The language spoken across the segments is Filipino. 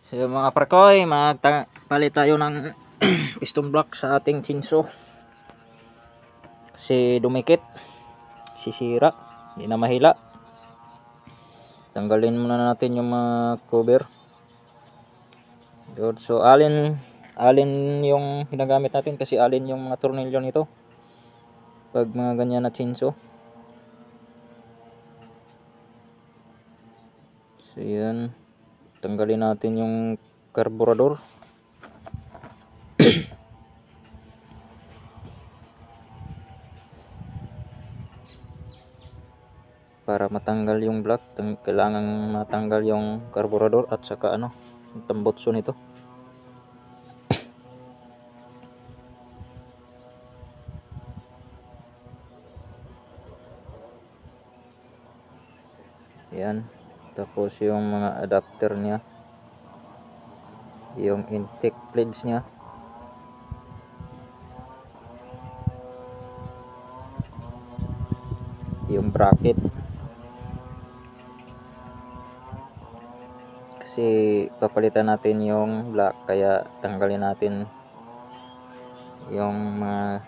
So mga parkoy, palit tayo ng piston block sa ating chinso. Kasi dumikit, sisira, hindi na mahila. Tanggalin muna natin yung mga cover. Good. So alin yung ginagamit natin kasi alin yung mga tornilyo nito pag mga ganyan na chinso. So yan, tanggalin natin yung carburetor. Para matanggal yung block, kailangan matanggal yung carburetor at saka yung tambutso nito. Yan. Tapos yung mga adapter niya, yung intake plates niya, yung bracket. Kasi papalitan natin yung block, kaya tanggalin natin yung mga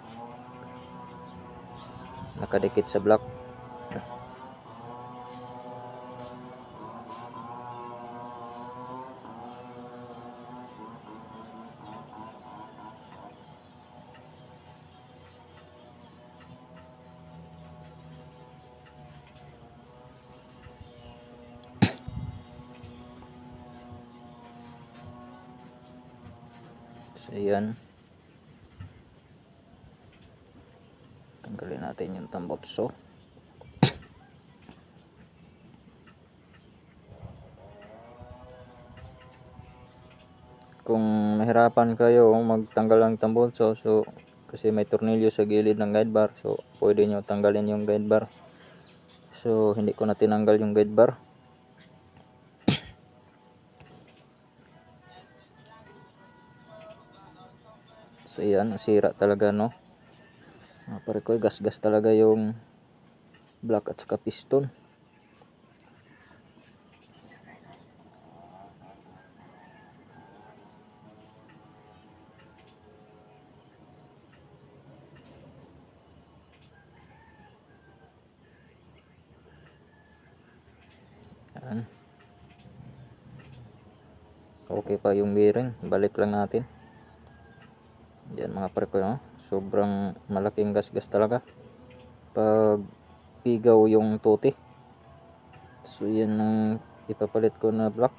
nakadikit sa block. So yan, tanggalin natin yung tambutso. Kung mahirapan kayo magtanggal ng tambutso, so kasi may tornilyo sa gilid ng guide bar, so pwede nyo tanggalin yung guide bar. So hindi ko na tinanggal yung guide bar. So yan, nasira talaga, no. Pare ko, gas-gas talaga yung block at saka piston. Yan. Okay pa yung bearing, balik lang natin. Yan mga pare ko, no? Sobrang malaking gas-gas talaga pag pigaw yung tuti. So yan ang ipapalit ko na block,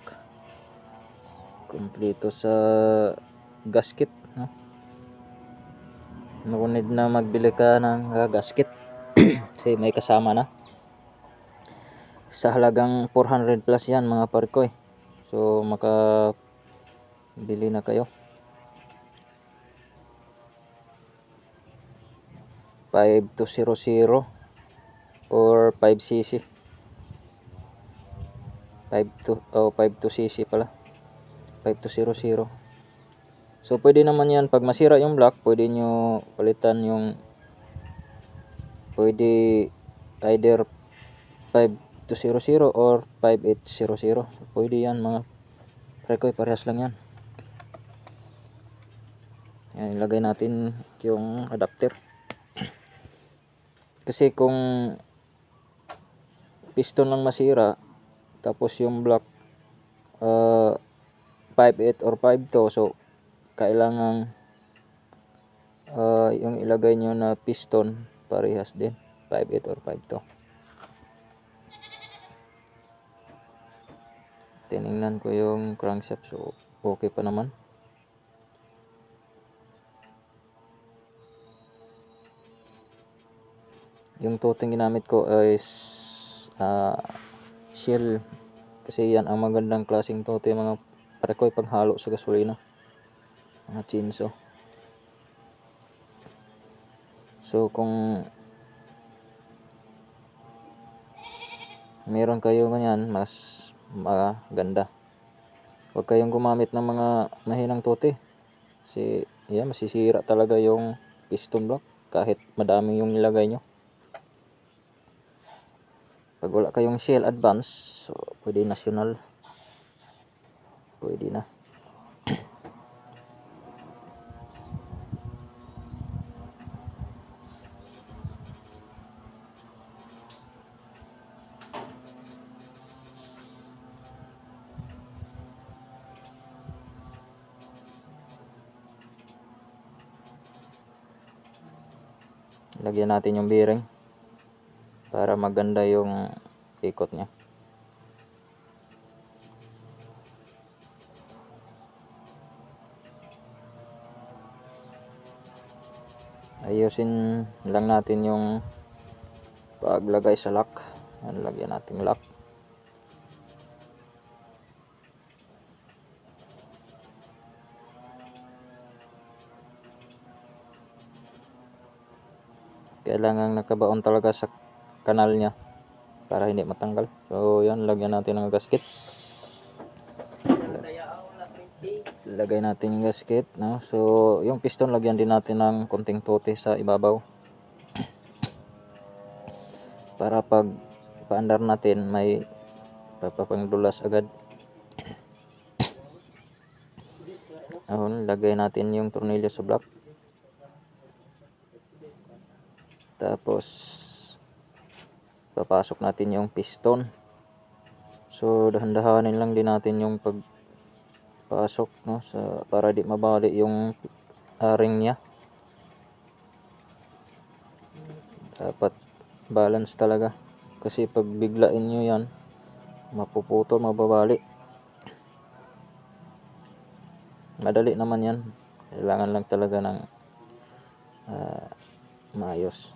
kompleto sa gasket, no? No need na magbili ka ng gasket kasi may kasama na. Sa halagang 400 plus yan mga pare ko. So makabili na kayo. 5200 or 5cc. 52cc pala. 5200. So pwede naman yan, pag masira yung block, pwede nyo palitan yung, pwede either 5200 or 5800. Pwede yan mga prekoy, parehas lang yan. Yan, ilagay natin yung adapter. Kasi kung piston lang masira, tapos yung block 5.8 or 5.2, so kailangan yung ilagay nyo na piston parehas din, 5.8 or 5.2. Tiningnan ko yung crankshaft, so okay pa naman. Yung toting ginamit ko is Shell, kasi yan ang magandang klaseng tote mga parekoy paghalo sa gasolina, mga chinso. So kung meron kayo ganyan, mas maganda. Huwag kayong gumamit ng mga mahinang tote kasi yan, masisira talaga yung piston block kahit madami yung ilagay nyo. Pag wala kayong Shell Advance, so pwede national. pwede na. Lagyan natin yung bearing para maganda yung ikot niya. Ayusin lang natin yung paglagay sa lock. Lagyan natin lock. Kailangan nakabaon talaga sa kanal niya para hindi matanggal. So yan, lagyan natin ng gasket. Lagay natin yung gasket, no? So yung piston, lagyan din natin ng konting tote sa ibabaw para pag paandar natin may papapangdulas agad. Lagay natin yung tornilyo sa block. Tapos papasok natin yung piston. So dahan-dahanin lang din natin yung pagpasok, no, para di mabali yung ring niya. Dapat balance talaga, kasi pag biglain nyo yan, mapuputol, mababali. Madali naman yan, kailangan lang talaga ng maayos.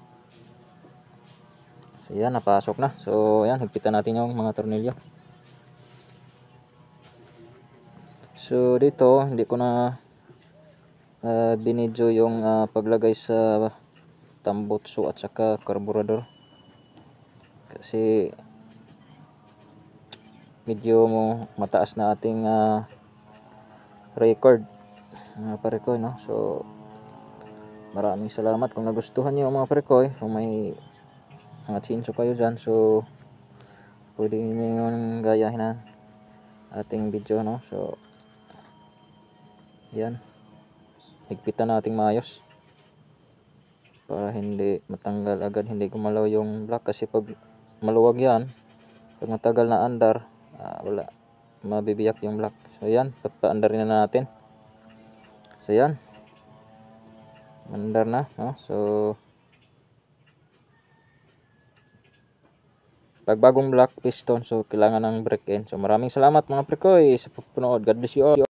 So yan, napasok na. So yan, higpitan natin yung mga tornilyo. So dito hindi ko na binidyo yung paglagay sa tambutso at saka carburetor, kasi medyo mataas na ating record, mga parekoy, no? So maraming salamat kung nagustuhan niyo mga parekoy. Kung may mga chinso kayo dyan, so pwede niyo yung gayahin na ating video, no? So yan, higpitan nating maayos para hindi matanggal agad, hindi gumalaw yung block, kasi pag maluwag yan, pag matagal na andar, wala, mabibiyak yung block. So yan, papaandarin na natin. So yan, andar na, no? So pag bagong block piston, so kailangan ng break in. So maraming salamat mga prekoy sa panonood. God bless you all.